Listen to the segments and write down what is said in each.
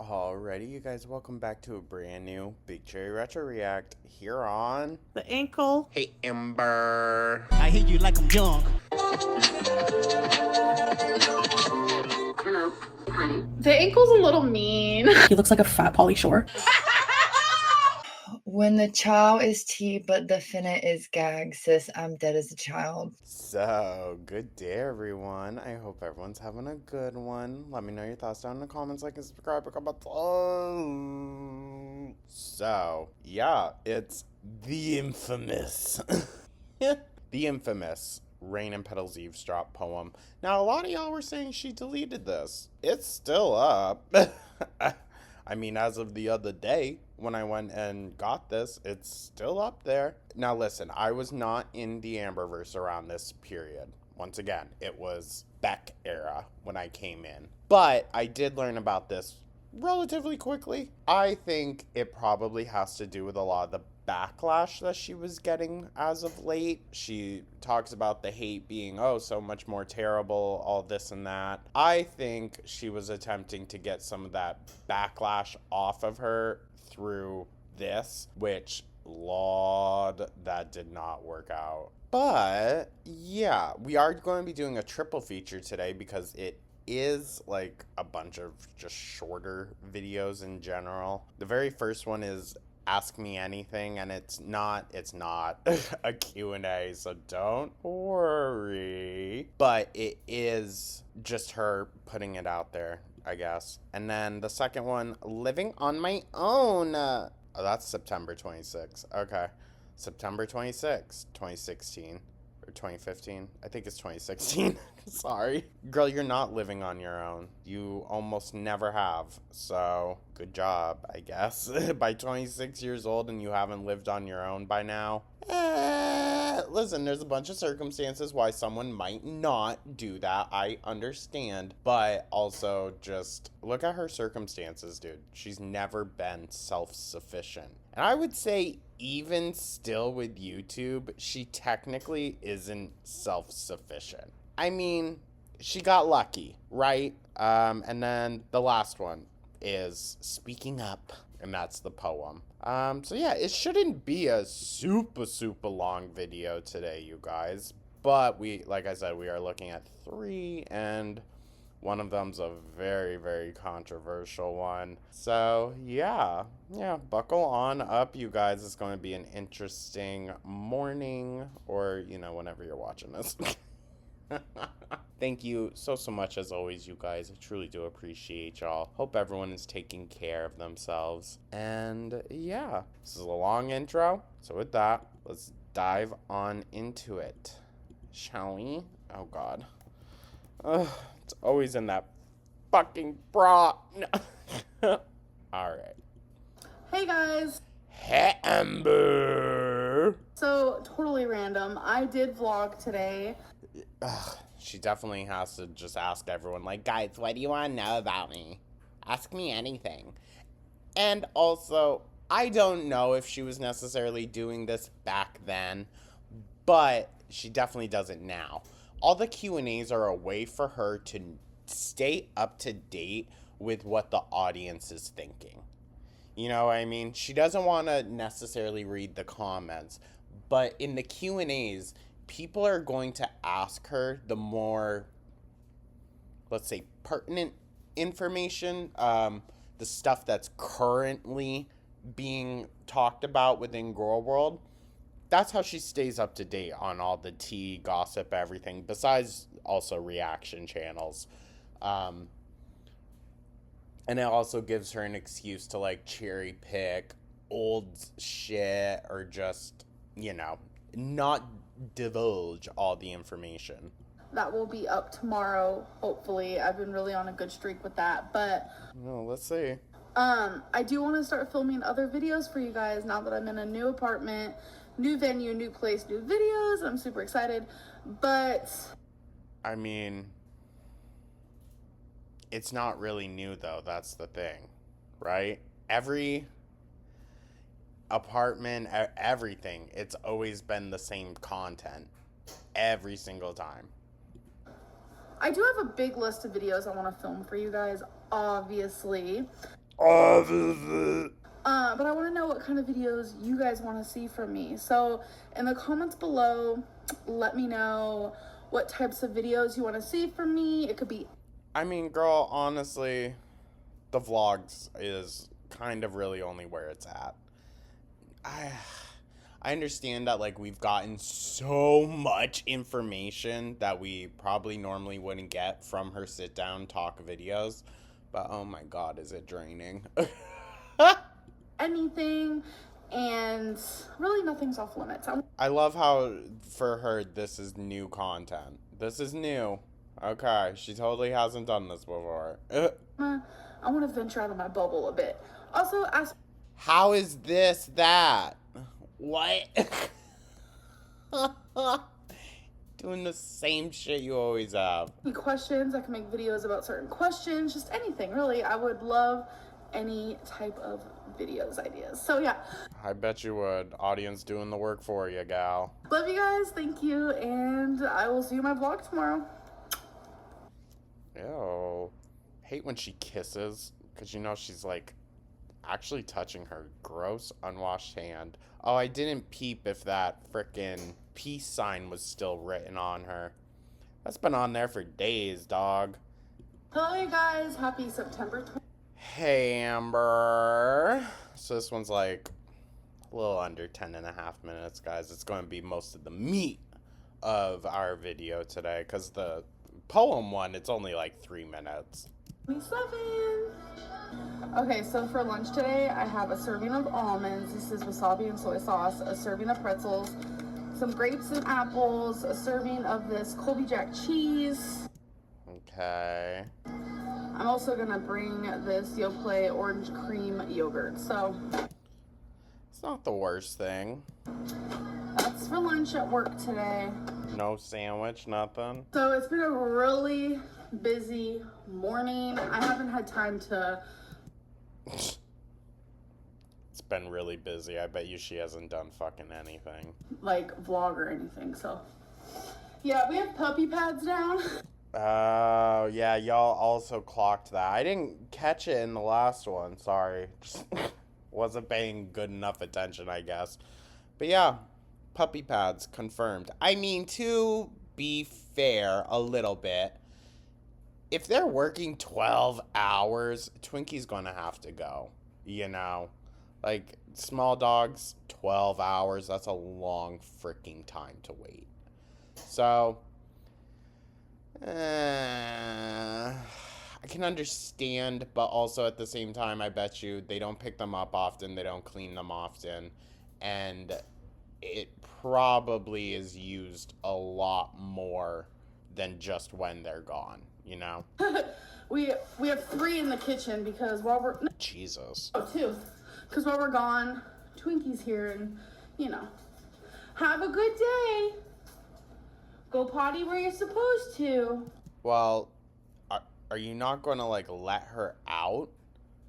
Alrighty, you guys, welcome back to a brand new Big Cherry Retro React here on The ankle. Hey Ember. I hit you like I'm young. Hello, honey. The ankle's a little mean. He looks like a fat Pauly Shore. When the chow is tea, but the finna is gag, sis, I'm dead as a child. So, good day everyone. I hope everyone's having a good one. Let me know your thoughts down in the comments, like and subscribe, comment. So, yeah, it's the infamous, the infamous Rain and Petals Easedrop poem. Now, a lot of y'all were saying she deleted this. It's still up. I mean, as of the other day, when I went and got this, it's still up there. Now, listen, I was not in the Amberverse around this period. Once again, it was Beck era when I came in. But I did learn about this relatively quickly. I think it probably has to do with a lot of the backlash that she was getting as of late. She talks about the hate being, oh, so much more terrible, all this and that. I think she was attempting to get some of that backlash off of her through this, which, Lord, that did not work out. But yeah, we are going to be doing a triple feature today because it is like a bunch of just shorter videos in general. The very first one is Ask Me Anything, and it's not a Q&A, so don't worry. But it is just her putting it out there, I guess. And then the second one, Living on My Own. Oh, that's September 26th. Okay. September 26th, 2016. Or 2015. I think it's 2016. Sorry. Girl, you're not living on your own. You almost never have. So, good job, I guess. By 26 years old and you haven't lived on your own by now. Listen, there's a bunch of circumstances why someone might not do that. I understand. But also, just look at her circumstances, dude. She's never been self-sufficient. And I would say, even still with YouTube, she technically isn't self-sufficient. I mean, she got lucky, right? And then the last one is Speaking Up, and that's the poem. So yeah, it shouldn't be a super long video today, you guys. But like I said, we are looking at 3, and one of them's a very controversial one. So yeah, buckle on up, you guys. It's going to be an interesting morning, or, you know, whenever you're watching this. Thank you so much as always, you guys. I truly do appreciate y'all. Hope everyone is taking care of themselves. And yeah, this is a long intro. So with that, let's dive on into it, shall we? Oh God. It's always in that fucking bra. No. Alright. Hey guys. Hey Amber. So, totally random. I did vlog today. She definitely has to just ask everyone, like, guys, what do you want to know about me? Ask me anything. And also, I don't know if she was necessarily doing this back then, but she definitely does it now. All the Q&As are a way for her to stay up to date with what the audience is thinking. You know what I mean? She doesn't want to necessarily read the comments, but in the Q&As, people are going to ask her the more, let's say, pertinent information, the stuff that's currently being talked about within Girl World. That's how she stays up to date on all the tea, gossip, everything, besides also reaction channels. And it also gives her an excuse to, like, cherry pick old shit or just, you know, not divulge all the information. That will be up tomorrow, hopefully. I've been really on a good streak with that, but Well, let's see. I do want to start filming other videos for you guys now that I'm in a new apartment, new venue, new place, new videos. I'm super excited, but I mean, it's not really new though, that's the thing, right? Every apartment, everything, it's always been the same content every single time. I do have a big list of videos I want to film for you guys, obviously. Obviously. But I want to know what kind of videos you guys want to see from me. So in the comments below, let me know what types of videos you want to see from me. It could be... I mean, girl, honestly, the vlogs is kind of really only where it's at. I understand that, like, we've gotten so much information that we probably normally wouldn't get from her sit-down talk videos. But, oh my god, is it draining. anything, and really nothing's off limits. I love how, for her, this is new content. This is new. Okay, she totally hasn't done this before. I want to venture out of my bubble a bit. Also, ask... How is this that? What? Doing the same shit you always have. me questions. I can make videos about certain questions, just anything, really. I would love any type of videos ideas. So yeah, I bet you would. Audience doing the work for you, gal. love you guys, thank you, and I will see you in my vlog tomorrow. Ew. Hate when she kisses, because you know she's like actually touching her gross unwashed hand. Oh, I didn't peep if that frickin' peace sign was still written on her. That's been on there for days, dog. Hello you guys, happy September 20th. Hey, Amber. So this one's like a little under 10.5 minutes, guys. It's going to be most of the meat of our video today, because the poem one, it's only like 3 minutes. 27. Okay, so for lunch today, I have a serving of almonds. This is wasabi and soy sauce. A serving of pretzels, some grapes and apples, a serving of this Colby Jack cheese. Okay. I'm also gonna bring this Yoplait orange cream yogurt. So It's not the worst thing. that's for lunch at work today. No sandwich, nothing. So it's been a really busy morning. I haven't had time to... It's been really busy. I bet you she hasn't done fucking anything. like vlog or anything. So yeah, we have puppy pads down. Oh, yeah, y'all also clocked that. I didn't catch it in the last one, sorry. Just wasn't paying good enough attention, I guess. But yeah, puppy pads, confirmed. I mean, to be fair a little bit, if they're working 12 hours, Twinkie's gonna have to go, you know? Like, small dogs, 12 hours, that's a long freaking time to wait. So... I can understand, but also at the same time, I bet you they don't pick them up often, they don't clean them often, and it probably is used a lot more than just when they're gone, you know? we have 3 in the kitchen because while we're... Jesus. Oh, 2. Because while we're gone, Twinkie's here and, you know, have a good day. Go potty where you're supposed to. Well, are you not going to, like, let her out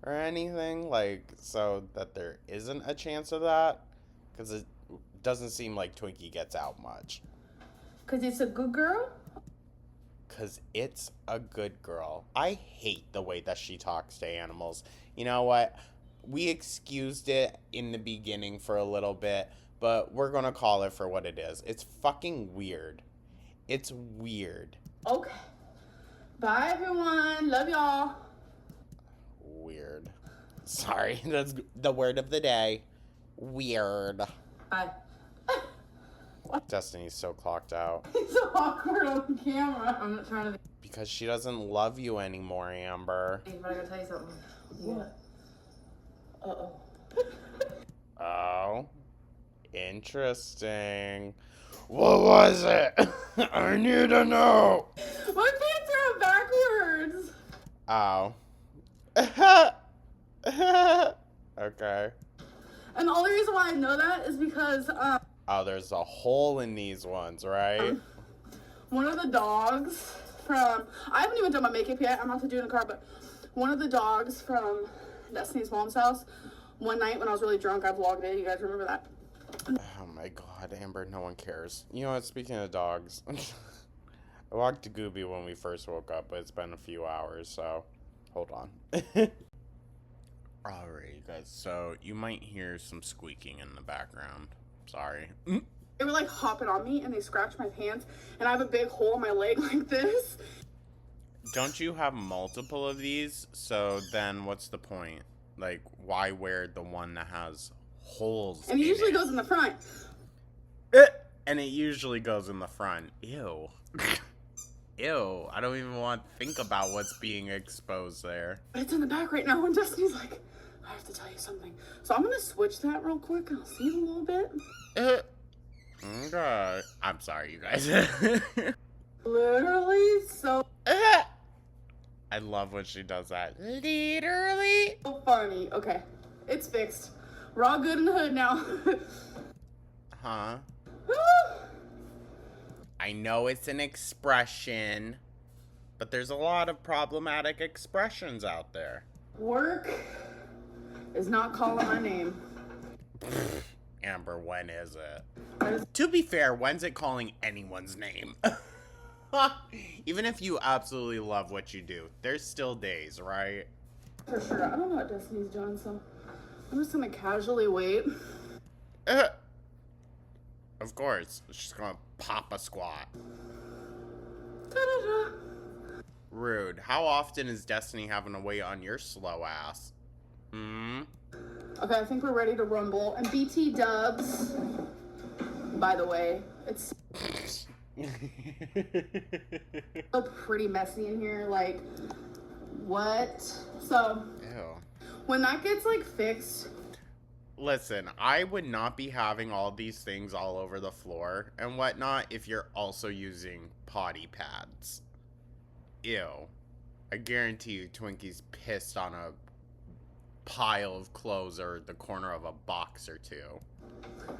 or anything? Like, so that there isn't a chance of that? Because it doesn't seem like Twinkie gets out much. Because it's a good girl? Because it's a good girl. I hate the way that she talks to animals. You know what? We excused it in the beginning for a little bit, but we're going to call it for what it is. It's fucking weird. It's weird. Okay. Bye, everyone. Love y'all. Weird. Sorry, that's the word of the day. Weird. Bye. Destiny's so clocked out. It's so awkward on camera. I'm not trying to... Because she doesn't love you anymore, Amber. But I gotta tell you something. What? Uh-oh. Oh. Interesting. What was it? I need to know. My pants are backwards. Oh. Okay. And the only reason why I know that is because Oh, there's a hole in these ones, right? one of the dogs from... I haven't even done my makeup yet. I'm about to do it in the car, but one of the dogs from Destiny's mom's house, one night when I was really drunk, I vlogged it. You guys remember that? Oh my god, Amber, no one cares. You know what, speaking of dogs, I walked to Gooby when we first woke up, but it's been a few hours, so hold on. Alright, guys, so you might hear some squeaking in the background. Sorry. They were like hopping on me and they scratched my pants, and I have a big hole in my leg like this. Don't you have multiple of these? So then what's the point? Like, why wear the one that has holes And it in usually it? goes in the front. And it usually goes in the front. Ew. Ew. I don't even want to think about what's being exposed there. But it's in the back right now, and Destiny's like, I have to tell you something. So I'm gonna switch that real quick, and I'll see you in a little bit. Okay. I'm sorry, you guys. Literally so I love when she does that. Literally. funny. Okay, it's fixed. We're all good in the hood now. Huh? I know it's an expression, but there's a lot of problematic expressions out there. Work is not calling my name. Amber, when is it? That is To be fair, when's it calling anyone's name? Even if you absolutely love what you do, there's still days, right? for sure. I don't know what Destiny's doing, so I'm just gonna casually wait. Of course, she's gonna pop a squat. Ta-da-da. Rude. How often is Destiny having to wait on your slow ass? Hmm? Okay, I think we're ready to rumble. And BT dubs, by the way, it's so pretty messy in here. Like, what? So, Ew. when that gets, like, fixed, Listen, I would not be having all these things all over the floor and whatnot if you're also using potty pads. Ew. I guarantee you Twinkie's pissed on a pile of clothes or the corner of a box or two.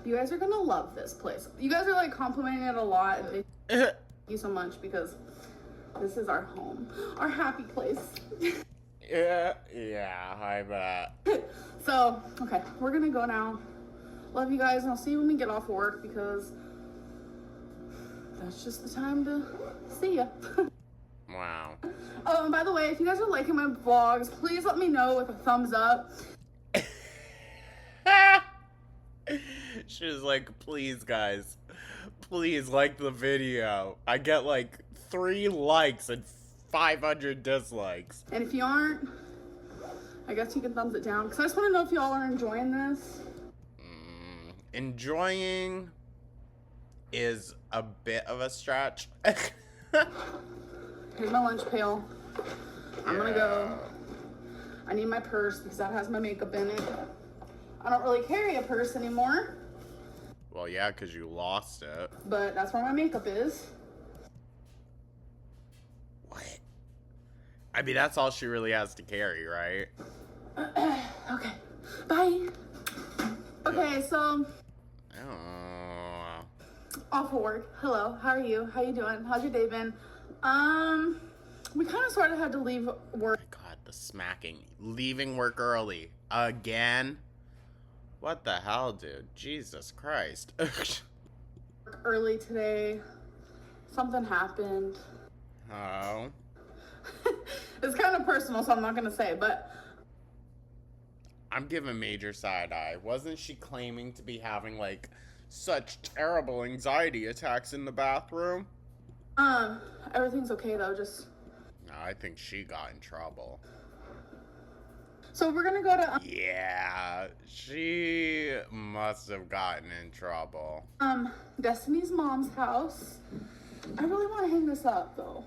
you guys are gonna love this place. You guys are, like, complimenting it a lot. And thank you so much, because this is our home. Our happy place. Yeah, I bet. So, okay, we're gonna go now. Love you guys, and I'll see you when we get off work, because that's just the time to see ya. Wow. Oh, and by the way, if you guys are liking my vlogs, please let me know with a thumbs up. She was like, please, guys, please like the video. I get like 3 likes and 500 dislikes. And if you aren't, I guess you can thumbs it down, because I just want to know if y'all are enjoying this. Enjoying is a bit of a stretch. Here's my lunch pail. I'm gonna go. I need my purse, because that has my makeup in it. I don't really carry a purse anymore, Well, yeah, because you lost it. but that's where my makeup is. What? I mean, that's all she really has to carry, right? Okay, bye. Okay, so Oh. off of work. Hello, how are you? How you doing? How's your day been? We kind of sort of had to leave work God, the smacking. Leaving work early. Again? What the hell, dude? Jesus Christ. early today. Something happened. Oh. It's kind of personal, so I'm not gonna say, but I'm giving major side eye. Wasn't she claiming to be having, like, such terrible anxiety attacks in the bathroom? everything's okay though. Just No, I think she got in trouble. so we're gonna go to Yeah, she must have gotten in trouble. Destiny's mom's house. I really want to hang this up though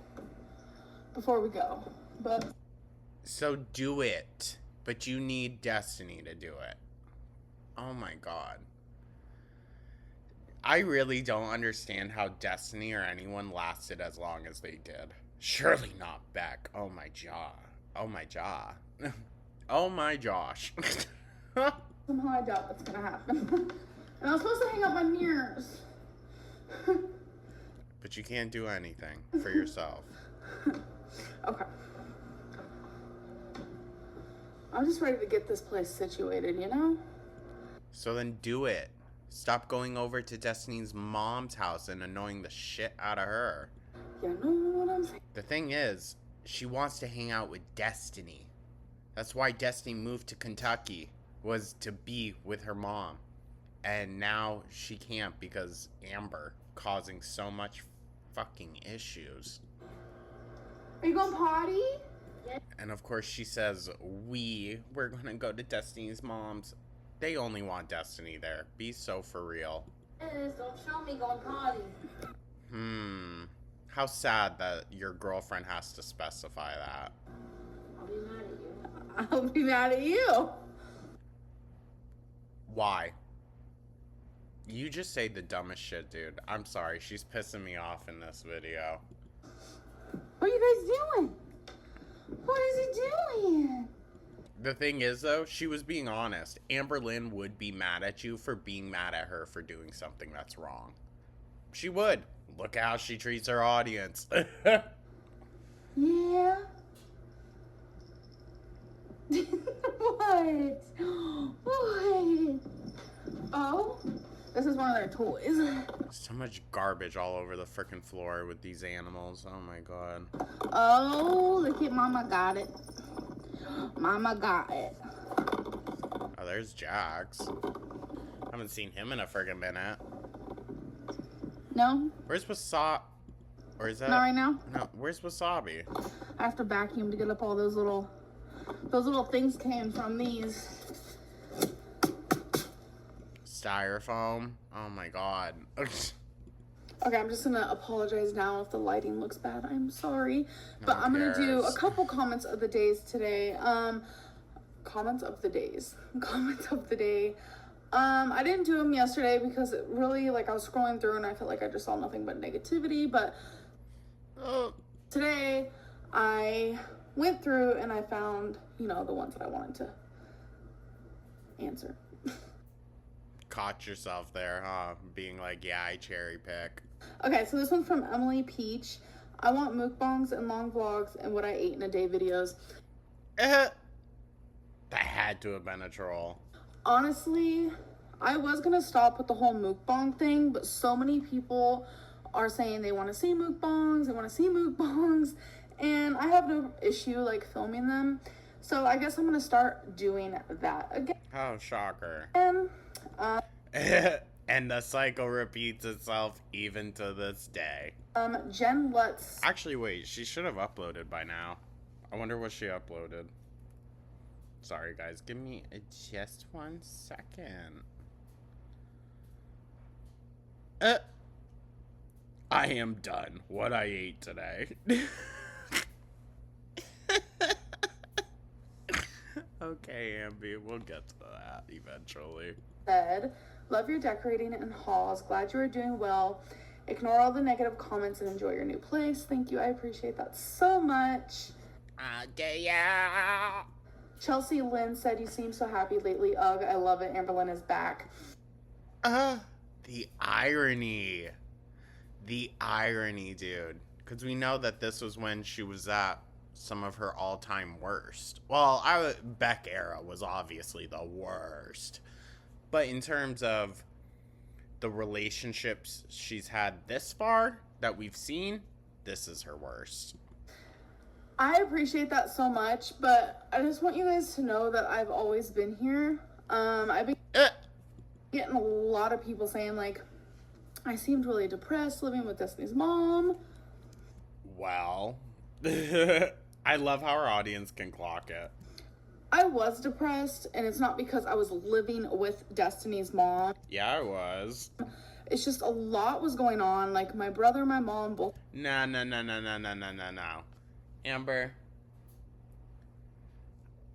before we go, but So do it. But you need Destiny to do it. Oh my god. I really don't understand how Destiny or anyone lasted as long as they did. Surely not Beck. Oh my jaw. Oh my jaw. Oh my Josh. somehow I doubt that's gonna happen. And I was supposed to hang up my mirrors. But you can't do anything for yourself. Okay. I'm just ready to get this place situated, you know? So then do it. Stop going over to Destiny's mom's house and annoying the shit out of her. You know what I'm saying? The thing is, she wants to hang out with Destiny. That's why Destiny moved to Kentucky, was to be with her mom. And now she can't because Amber causing so much fucking issues. Are you going potty? And of course she says, we're gonna go to Destiny's mom's. They only want Destiny there. Be so for real. Don't show me going potty. How sad that your girlfriend has to specify that. I'll be mad at you. I'll be mad at you. Why? You just say the dumbest shit, dude. I'm sorry. She's pissing me off in this video. What are you guys doing? What is he doing? The thing is, though, she was being honest. Amber Lynn would be mad at you for being mad at her for doing something that's wrong. She would. Look how she treats her audience. Yeah. What? What? Oh? This is one of their toys. So much garbage all over the frickin' floor with these animals. Oh my god. Oh, look at Mama got it. Mama got it. Oh, there's Jax. Haven't seen him in a friggin' minute. No? Where's Wasabi? Or is that? Not right now? No, where's Wasabi? I have to vacuum to get up all those little things came from these. Styrofoam. Oh my god. Okay, I'm just gonna apologize now if the lighting looks bad. I'm sorry. But Who I'm gonna do a cares? couple comments of the days today. Comments of the days. Comments of the day. I didn't do them yesterday because it really, like, I was scrolling through and I felt like I just saw nothing but negativity. But today, I went through and I found, you know, the ones that I wanted to answer. Caught yourself there, huh? Being like, yeah, I cherry pick. Okay, so this one's from Emily Peach. I want mukbangs and long vlogs and what I ate in a day videos. That had to have been a troll. Honestly, I was gonna stop with the whole mukbang thing, but so many people are saying they want to see mukbangs, and I have no issue like filming them. So I guess I'm gonna start doing that again. Oh, shocker. And And the cycle repeats itself even to this day. Jen Lutz. Actually, wait, she should have uploaded by now. I wonder what she uploaded. Sorry, guys. Give me just 1 second. I am done. What I ate today. Okay, Ambi, we'll get to that eventually. Said, love your decorating and hauls. Glad you are doing well. Ignore all the negative comments and enjoy your new place. Thank you. I appreciate that so much. Okay, yeah. Chelsea Lynn said, you seem so happy lately. Ugh, I love it. Amber Lynn is back. The irony. The irony, dude. Because we know that this was when she was at some of her all-time worst. Well, Beck era was obviously the worst. But in terms of the relationships she's had this far that we've seen, this is her worst. I appreciate that so much, but I just want you guys to know that I've always been here. I've been getting a lot of people saying, like, I seemed really depressed living with Destiny's mom. Well, I love how our audience can clock it. I was depressed, and it's not because I was living with Destiny's mom. Yeah, I was. It's just a lot was going on. Like, my brother and my mom both. No. Amber,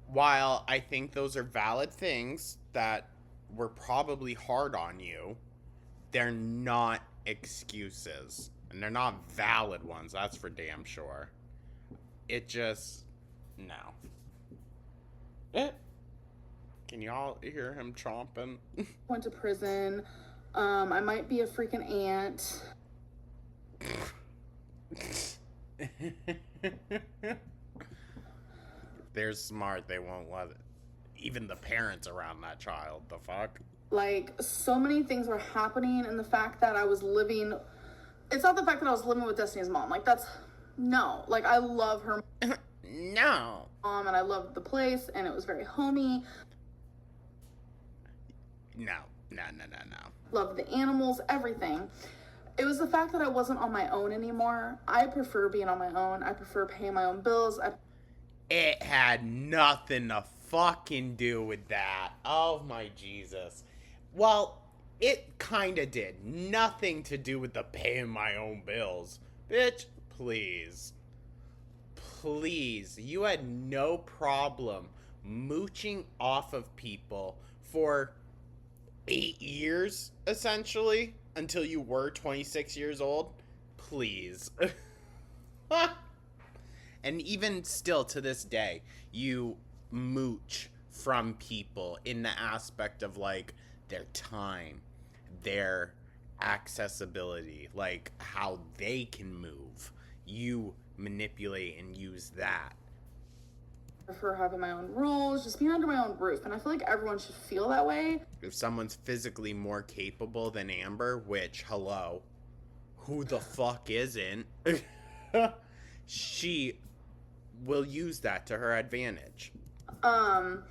while I think those are valid things that were probably hard on you, they're not excuses. And they're not valid ones, that's for damn sure. It just... no. Can y'all hear him chomping? Went to prison. I might be a freaking aunt. They're smart. They won't let it. Even the parents around that child. The fuck? Like, so many things were happening, and the fact that I was living... It's not the fact that I was living with Destiny's mom. Like, that's... No. Like, I love her No. And I loved the place, and it was very homey. No. Loved the animals, everything. It was the fact that I wasn't on my own anymore. I prefer being on my own. I prefer paying my own bills. It had nothing to fucking do with that. Oh my Jesus. Well, it kinda did. Nothing to do with the paying my own bills. Bitch, please. Please. You had no problem mooching off of people for 8 years, essentially, until you were 26 years old. Please. And even still to this day, you mooch from people in the aspect of like their time, their accessibility, like how they can move. You manipulate and use that. For having my own rules, just being under my own roof. And I feel like everyone should feel that way. If someone's physically more capable than Amber, which, hello, who the fuck isn't? She will use that to her advantage. And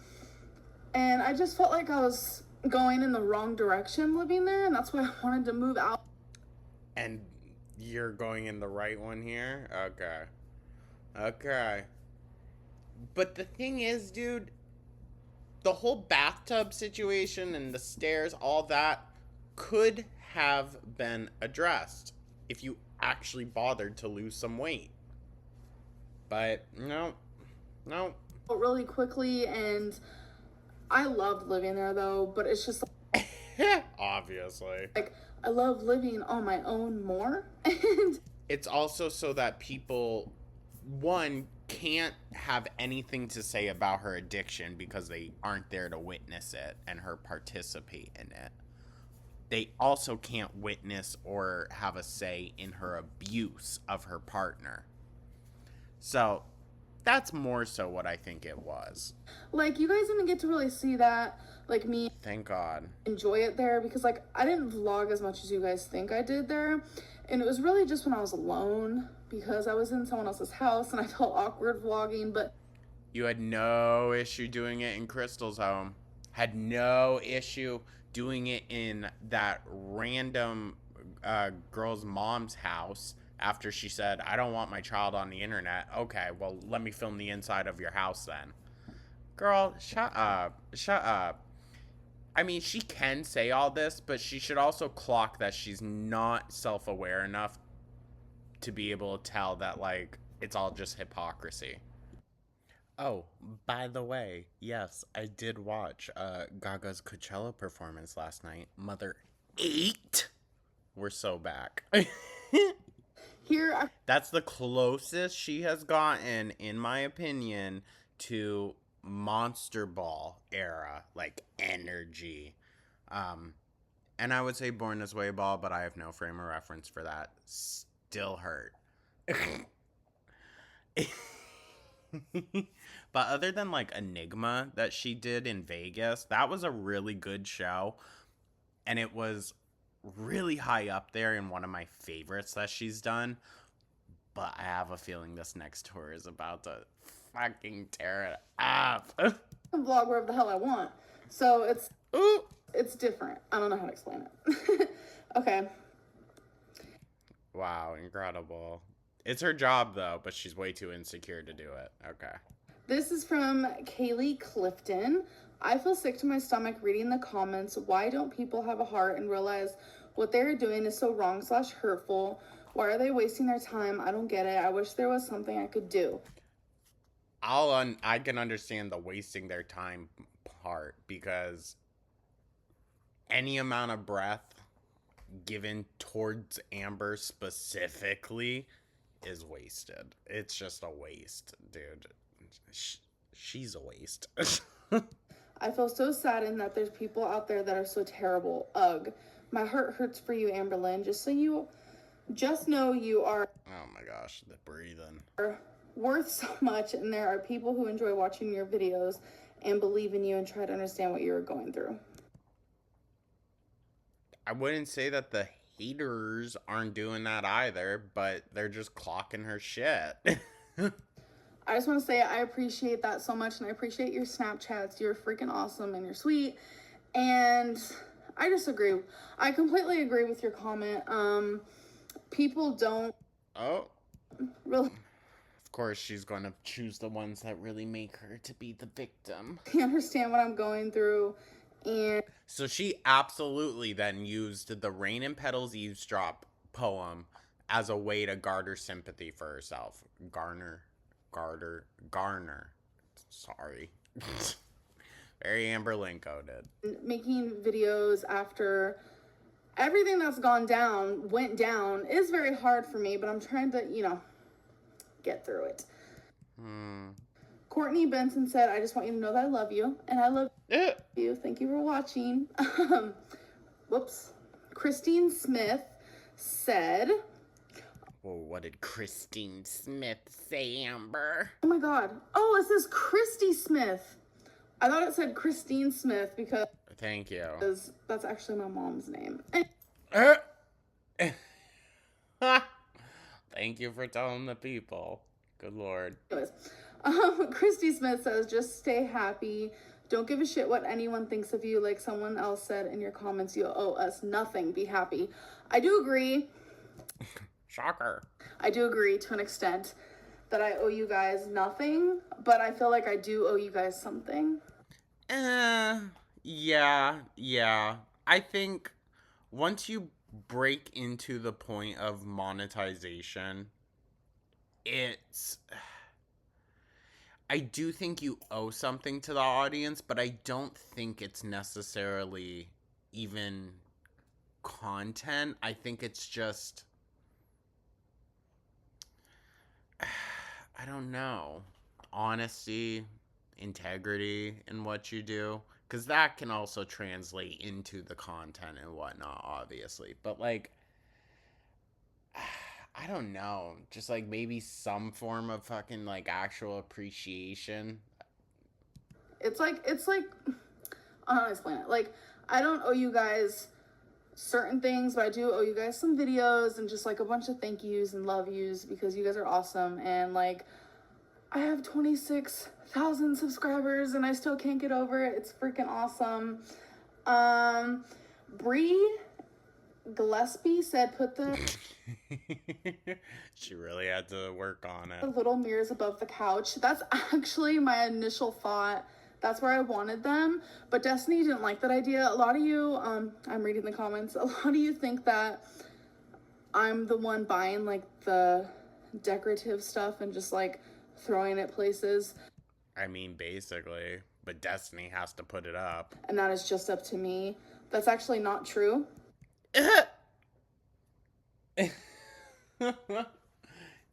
I just felt like I was going in the wrong direction living there, and that's why I wanted to move out. And you're going in the right one here? Okay. But the thing is, dude, the whole bathtub situation and the stairs, all that, could have been addressed if you actually bothered to lose some weight. But no. Really quickly, and I loved living there though, but it's just obviously. like I love living on my own more. And it's also so that people, one, can't have anything to say about her addiction because they aren't there to witness it and her participate in it. They also can't witness or have a say in her abuse of her partner. So that's more so what I think it was. like you guys didn't get to really see that, like me Thank God. enjoy it there, because like I didn't vlog as much as you guys think I did there. And it was really just when I was alone, because I was in someone else's house and I felt awkward vlogging. But You had no issue doing it in Crystal's home. Had no issue doing it in that random girl's mom's house after she said, I don't want my child on the internet. Okay, well, let me film the inside of your house then. Girl, shut up. I mean, she can say all this, but she should also clock that she's not self-aware enough to be able to tell that, like, it's all just hypocrisy. Oh, by the way, yes, I did watch Gaga's Coachella performance last night. Mother 8. We're so back. here That's the closest she has gotten, in my opinion, to Monster Ball era, like energy. And I would say Born This Way Ball, but I have no frame of reference for that. Still hurt. But other than like Enigma that she did in Vegas, that was a really good show. And it was really high up there in one of my favorites that she's done. But I have a feeling this next tour is about to fucking tear it up. can vlog wherever the hell I want. So Ooh. it's different. I don't know how to explain it. Okay. Wow, incredible. It's her job though, but she's way too insecure to do it. Okay. This is from Kaylee Clifton. I feel sick to my stomach reading the comments. Why don't people have a heart and realize what they're doing is so wrong / hurtful? Why are they wasting their time? I don't get it. I wish there was something I could do. I can understand the wasting their time part, because any amount of breath given towards Amber specifically is wasted. It's just a waste, dude. She's a waste. I feel so saddened that there's people out there that are so terrible. Ugh. My heart hurts for you, Amberlynn. Just know you are Oh my gosh, the breathing. worth so much, and there are people who enjoy watching your videos and believe in you and try to understand what you're going through. I wouldn't say that the haters aren't doing that either, but they're just clocking her shit. I just want to say I appreciate that so much, and I appreciate your Snapchats. You're freaking awesome and you're sweet. And I just agree. I completely agree with your comment. People don't Oh, really of course she's going to choose the ones that really make her to be the victim. understand what I'm going through. And So she absolutely then used the Rain and Petals Eavesdrop poem as a way to garner sympathy for herself. Garner. Sorry. Very Amber Lynn coded. making videos after everything that's went down is very hard for me, but I'm trying to, get through it. Courtney Benson said, I just want you to know that I love you, and I love you. Thank you for watching. Whoops. Christine Smith said, Well, what did Christine Smith say, Amber? oh my god. Oh, it says Christy Smith. I thought it said Christine Smith because Thank you. that's actually my mom's name. Thank you for telling the people. Good Lord. Anyways, Christy Smith says, just stay happy. Don't give a shit what anyone thinks of you. Like someone else said in your comments, you owe us nothing. Be happy. I do agree. Shocker. I do agree to an extent that I owe you guys nothing, but I feel like I do owe you guys something. Yeah. I think once you break into the point of monetization, I do think you owe something to the audience, but I don't think it's necessarily even content. I think it's just, I don't know, honesty, integrity in what you do. Because that can also translate into the content and whatnot, obviously. But, like, I don't know. Just, like, maybe some form of fucking, like, actual appreciation. It's like, I don't know how to explain it. Like, I don't owe you guys certain things, but I do owe you guys some videos and just, like, a bunch of thank yous and love yous because you guys are awesome. And, like, I have 26,000 subscribers and I still can't get over it. It's freaking awesome. Bree Gillespie said, put the She really had to work on it. little mirrors above the couch. That's actually my initial thought. That's where I wanted them. But Destiny didn't like that idea. A lot of you, I'm reading the comments, a lot of you think that I'm the one buying like the decorative stuff and just like throwing it places. I mean, basically. But Destiny has to put it up. And that is just up to me. That's actually not true.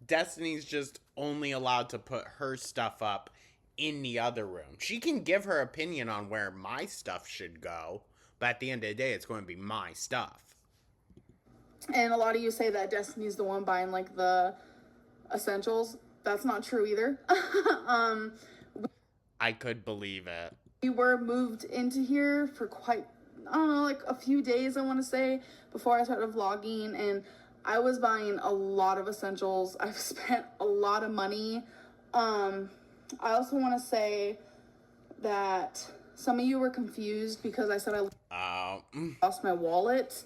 Destiny's just only allowed to put her stuff up in the other room. She can give her opinion on where my stuff should go, but at the end of the day, it's going to be my stuff. And a lot of you say that Destiny's the one buying like the essentials. That's not true either. I could believe it. We were moved into here for quite, I don't know, like a few days, I want to say, before I started vlogging, and I was buying a lot of essentials. I've spent a lot of money. I also want to say that some of you were confused because I said I lost my wallet.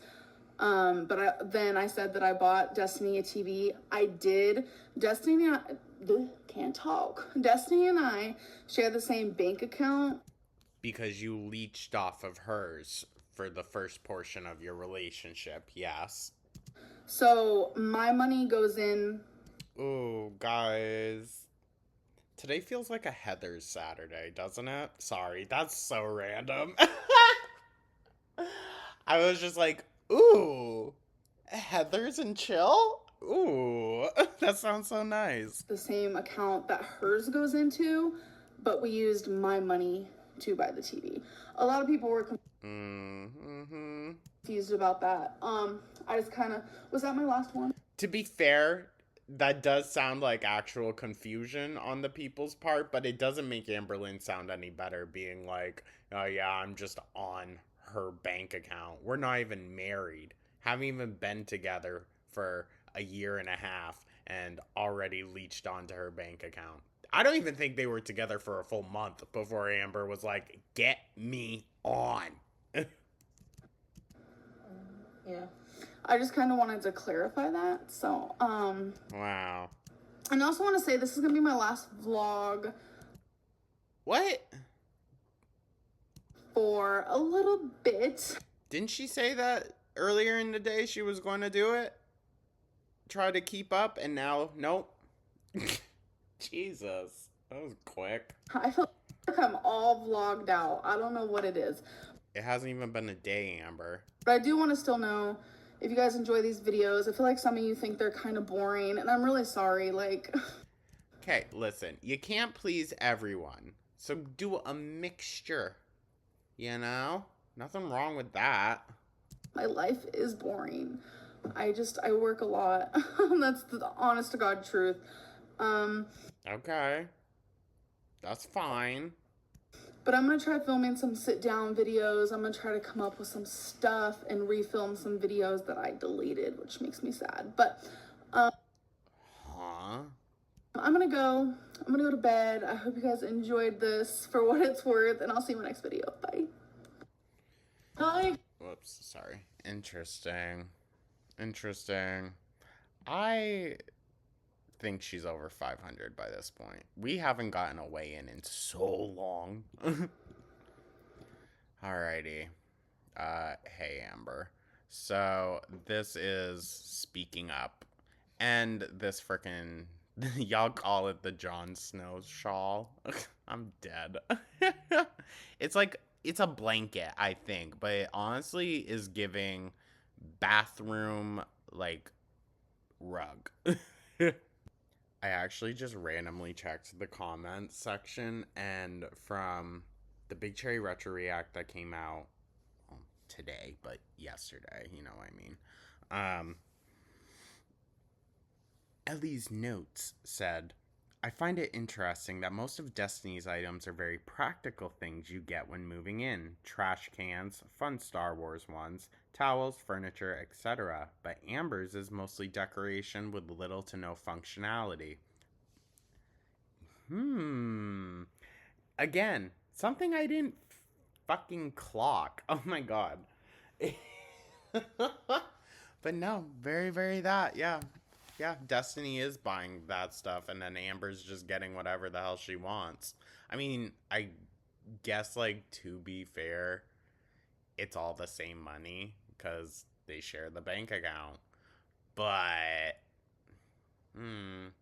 Then I said that I bought Destiny a TV. I did. Destiny and I share the same bank account. Because you leached off of hers for the first portion of your relationship, yes. So my money goes in. Ooh, guys. Today feels like a Heather's Saturday, doesn't it? Sorry, that's so random. I was just like, ooh, Heather's and chill? Ooh, that sounds so nice. The same account that hers goes into, but we used my money to buy the TV. A lot of people were confused about that. I just kind of, was that my last one? To be fair, that does sound like actual confusion on the people's part, but it doesn't make Amberlynn sound any better being like, oh yeah, I'm just on her bank account. We're not even married. Haven't even been together for a year and a half and already leached onto her bank account. I don't even think they were together for a full month before Amber was like, get me on. Yeah. I just kind of wanted to clarify that. So, Wow. and I also want to say this is going to be my last vlog What? for a little bit. Didn't she say that earlier in the day she was going to do it? Try to keep up, and now, nope. Jesus. That was quick. I feel like I'm all vlogged out. I don't know what it is. It hasn't even been a day, Amber. But I do want to still know if you guys enjoy these videos. I feel like some of you think they're kind of boring, and I'm really sorry. Like, Okay, listen. You can't please everyone. So do a mixture. You know? Nothing wrong with that. my life is boring. I work a lot. That's the honest to God truth. Okay. That's fine. But I'm gonna try filming some sit down videos. I'm gonna try to come up with some stuff and refilm some videos that I deleted, which makes me sad. But Huh? I'm gonna go to bed. I hope you guys enjoyed this for what it's worth, and I'll see you in my next video. Bye. Bye. Whoops, sorry. Interesting. I think she's over 500 by this point. We haven't gotten a weigh-in so long. Alrighty. Hey, Amber. So, this is Speaking Up. And this frickin' y'all call it the Jon Snow shawl. I'm dead. It's a blanket, I think, but it honestly is giving bathroom, like, rug. I actually just randomly checked the comments section, and from the Big Cherry Retro React that came out today, but yesterday, you know what I mean. Ellie's notes said, I find it interesting that most of Destiny's items are very practical things you get when moving in. Trash cans, fun Star Wars ones, towels, furniture, etc. But Amber's is mostly decoration with little to no functionality. Again, something I didn't fucking clock. Oh my god. But no, very, very that, yeah. Yeah, Destiny is buying that stuff, and then Amber's just getting whatever the hell she wants. I mean, I guess, like, to be fair, it's all the same money, because they share the bank account. But, and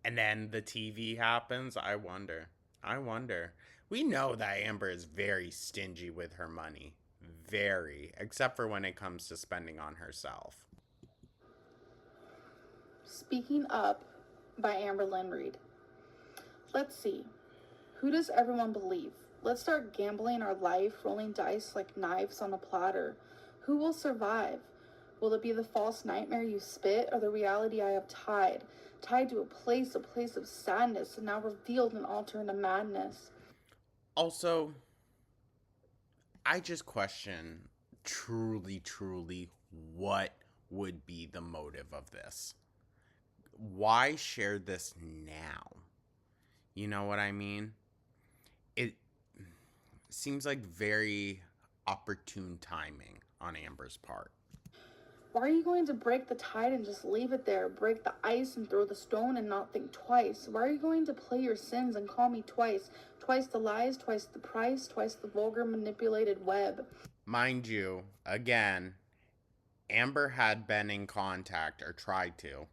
then the TV happens, I wonder. We know that Amber is very stingy with her money. Very. Except for when it comes to spending on herself. Speaking Up by Amber Lynn Reed. Let's see. Who does everyone believe? Let's start gambling our life, rolling dice like knives on a platter. Who will survive? Will it be the false nightmare you spit, or the reality I have tied to a place of sadness, and now revealed and altered into madness? Also, I just question truly what would be the motive of this? Why share this now? You know what I mean? It seems like very opportune timing on Amber's part. Why are you going to break the tide and just leave it there? Break the ice and throw the stone and not think twice? Why are you going to play your sins and call me twice? Twice the lies, twice the price, twice the vulgar manipulated web. Mind you, again, Amber had been in contact, or tried to.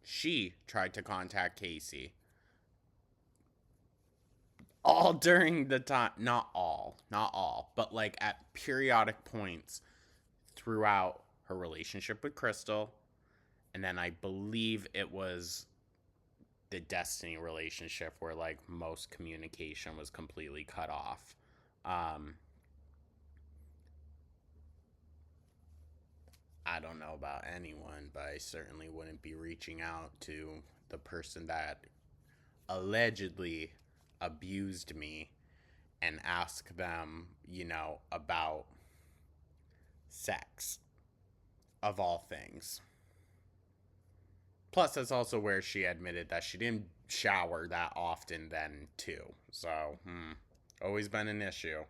She tried to contact Casey. All during the time, not all, but like at periodic points throughout her relationship with Crystal. And then I believe it was the Destiny relationship where like most communication was completely cut off. I don't know about anyone, but I certainly wouldn't be reaching out to the person that allegedly abused me and ask them, you know, about sex, of all things. Plus, that's also where she admitted that she didn't shower that often then, too. So, always been an issue.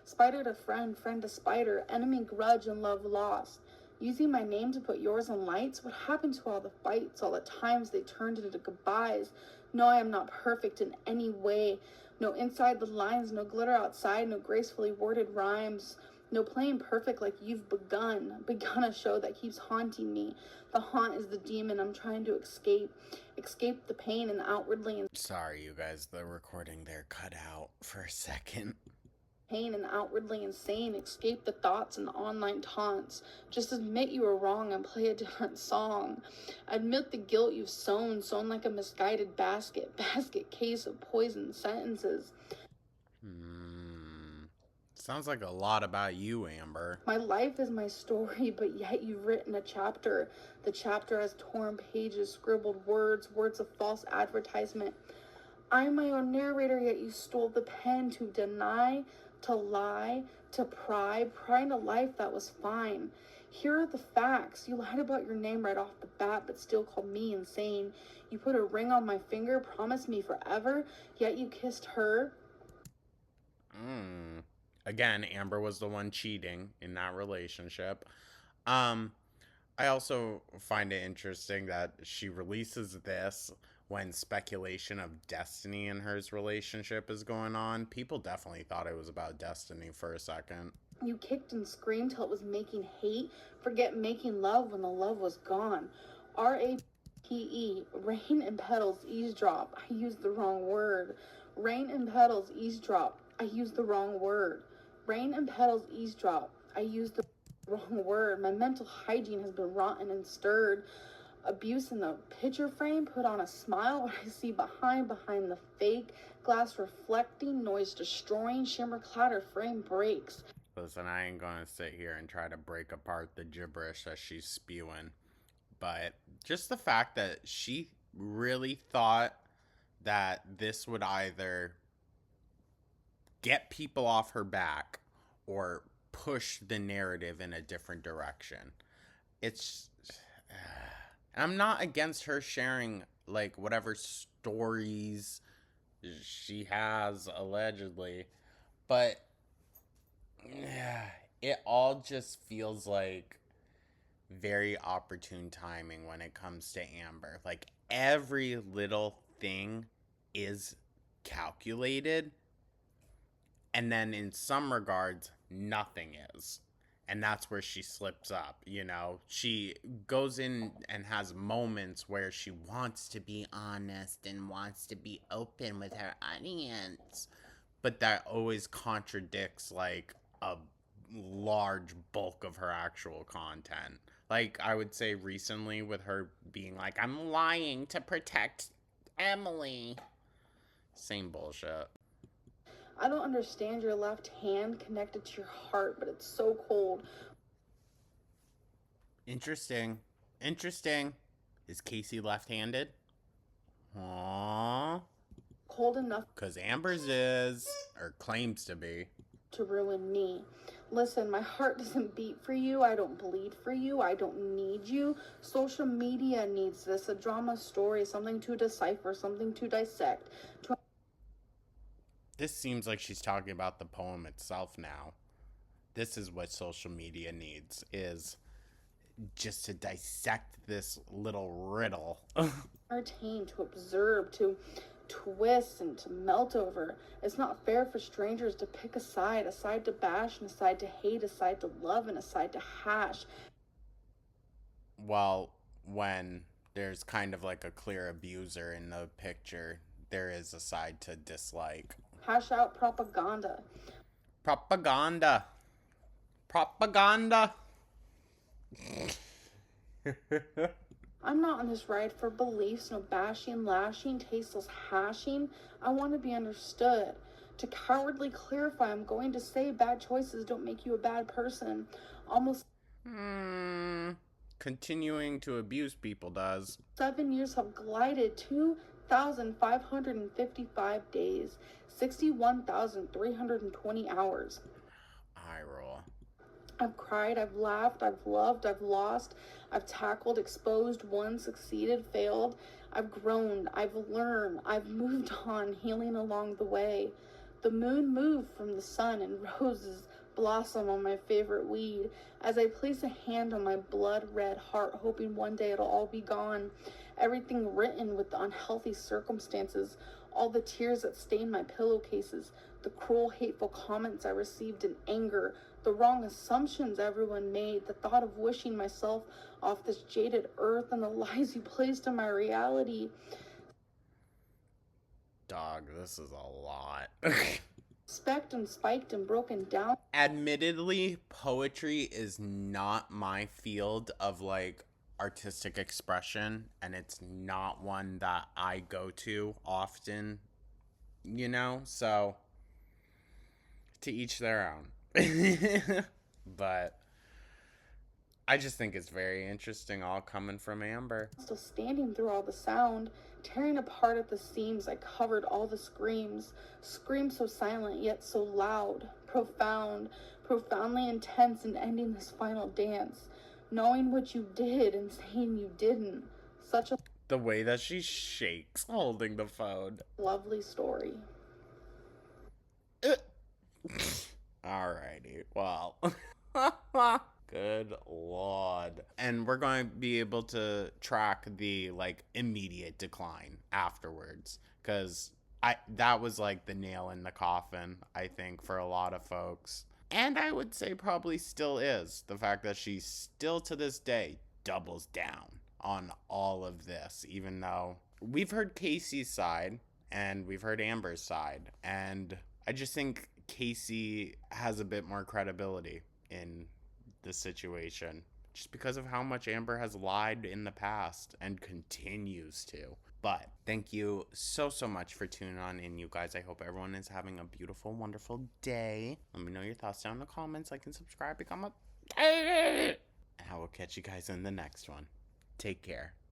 Spider to friend, friend to spider, enemy grudge and love lost. Using my name to put yours in lights? What happened to all the fights, all the times they turned into goodbyes? No, I am not perfect in any way. No inside the lines, no glitter outside, no gracefully worded rhymes. No playing perfect like you've begun a show that keeps haunting me. The haunt is the demon I'm trying to escape the pain and outwardly. Sorry, you guys, the recording there cut out for a second. Pain and outwardly insane, escape the thoughts and the online taunts. Just admit you were wrong and play a different song. Admit the guilt you've sown like a misguided basket case of poison sentences. Sounds like a lot about you, Amber. My life is my story, but yet you've written a chapter. The chapter has torn pages, scribbled words of false advertisement. I'm my own narrator, yet you stole the pen to deny, to lie, to prying a life that was fine. Here are the facts. You lied about your name right off the bat, but still called me insane. You put a ring on my finger, promised me forever, yet you kissed her. Again, Amber was the one cheating in that relationship. I also find it interesting that she releases this when speculation of Destiny in her relationship is going on. People definitely thought it was about Destiny for a second. You kicked and screamed till it was making hate. Forget making love when the love was gone. R-A-P-E, rain and petals, eavesdrop. I used the wrong word. Rain and petals, eavesdrop. I used the wrong word. Rain and petals, eavesdrop. I used the wrong word. My mental hygiene has been rotten and stirred. Abuse in the picture frame, put on a smile. What I see behind the fake, glass reflecting, noise destroying, shimmer clatter, frame breaks. Listen, I ain't gonna sit here and try to break apart the gibberish that she's spewing, but just the fact that she really thought that this would either get people off her back or push the narrative in a different direction. It's I'm not against her sharing like whatever stories she has allegedly, but it all just feels like very opportune timing when it comes to Amber. Like every little thing is calculated, and then in some regards nothing is. And that's where she slips up, you know. She goes in and has moments where she wants to be honest and wants to be open with her audience, but that always contradicts like a large bulk of her actual content. Like I would say recently with her being like, I'm lying to protect Emily. Same bullshit. I don't understand your left hand connected to your heart, but it's so cold. Interesting. Is Casey left-handed? Aww. Cold enough Because Amber's is, or claims to be. to ruin me. Listen, my heart doesn't beat for you. I don't bleed for you. I don't need you. Social media needs this. A drama story, something to decipher, something to dissect. This seems like she's talking about the poem itself now. This is what social media needs, is just to dissect this little riddle. Entertain, to observe, to twist, and to melt over. It's not fair for strangers to pick a side to bash, and a side to hate, a side to love, and a side to hash. Well, when there's kind of like a clear abuser in the picture, there is a side to dislike. Hash out propaganda. Propaganda. I'm not on this ride for beliefs, no bashing, lashing, tasteless hashing. I want to be understood. To cowardly clarify, I'm going to say bad choices don't make you a bad person. Almost Continuing to abuse people does. 7 years have glided, 2,555 days, 61,320 hours. Eye roll. I've cried, I've laughed, I've loved, I've lost, I've tackled, exposed, won, succeeded, failed. I've grown, I've learned, I've moved on, healing along the way. The moon moved from the sun and roses blossom on my favorite weed as I place a hand on my blood red heart, hoping one day it'll all be gone. Everything written with the unhealthy circumstances, all the tears that stain my pillowcases, the cruel, hateful comments I received in anger, the wrong assumptions everyone made, the thought of wishing myself off this jaded earth, and the lies you placed in my reality. Dog, this is a lot. Specked and spiked and broken down. Admittedly, poetry is not my field of like artistic expression, and it's not one that I go to often, you know? So, to each their own. But I just think it's very interesting, all coming from Amber. Still standing through all the sound, tearing apart at the seams, I covered all the screams. Screams so silent yet so loud, profound, profoundly intense, and ending this final dance. Knowing what you did and saying you didn't. Such a The way that she shakes holding the phone. lovely story. Alrighty, well. Good lord. And we're going to be able to track the like immediate decline afterwards, because that was like the nail in the coffin, I think, for a lot of folks. And I would say probably still is, the fact that she still to this day doubles down on all of this, even though we've heard Casey's side and we've heard Amber's side, and I just think Casey has a bit more credibility in the situation, just because of how much Amber has lied in the past and continues to. But thank you so much for tuning on in, you guys. I hope everyone is having a beautiful, wonderful day. Let me know your thoughts down in the comments. Like and subscribe, become a... And I will catch you guys in the next one. Take care.